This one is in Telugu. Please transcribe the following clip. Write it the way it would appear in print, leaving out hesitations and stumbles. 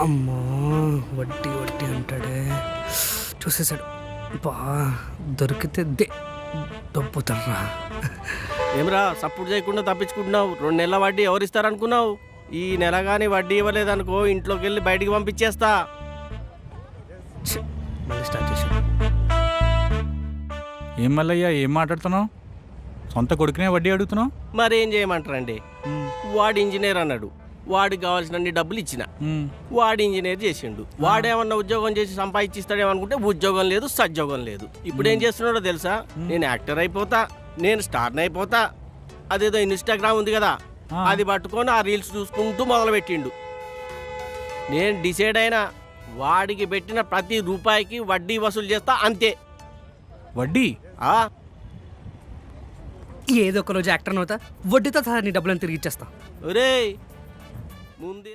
అమ్మా వడ్డీ వడ్డీ అంటాడే, చూసేసాడు. బా దొరికితే దొబ్బుతారా. ఏమరా సపోర్ట్ చేయకుండా తప్పించుకుంటున్నావు? 2 నెలల వడ్డీ ఎవరిస్తారనుకున్నావు? ఈ నెల కానీ వడ్డీ ఇవ్వలేదనుకో ఇంట్లోకి వెళ్ళి బయటికి పంపించేస్తా. మళ్ళీ స్టార్ట్ చేసి. ఏం మల్లయ్యా, ఏం మాట్లాడుతున్నావు? సొంత కొడుకునే వడ్డీ అడుగుతున్నావు? మరి ఏం చేయమంటారండి? వాడు ఇంజనీర్ అన్నాడు, వాడికి కావాల్సినన్ని డబ్బులు ఇచ్చిన. వాడు ఇంజనీర్ చేసిండు. వాడేమన్నా ఉద్యోగం చేసి సంపాదించిస్తాడేమనుకుంటే ఉద్యోగం లేదు, సద్యోగం లేదు. ఇప్పుడు ఏం చేస్తున్నాడో తెలుసా? నేను యాక్టర్ అయిపోతా, నేను స్టార్ని అయిపోతా. అదేదో ఇన్స్టాగ్రామ్ ఉంది కదా, అది పట్టుకొని ఆ రీల్స్ చూసుకుంటూ మొదలుపెట్టిండు. నేను డిసైడ్ అయినా వాడికి పెట్టిన ప్రతి రూపాయికి వడ్డీ వసూలు చేస్తా, అంతే. వడ్డీ? ఏదో ఒక రోజు యాక్టర్ అవుతా, వడ్డీతో సహా నీ డబ్బులను తిరిగి ఇచ్చేస్తా. ఒరేయ్ ముందే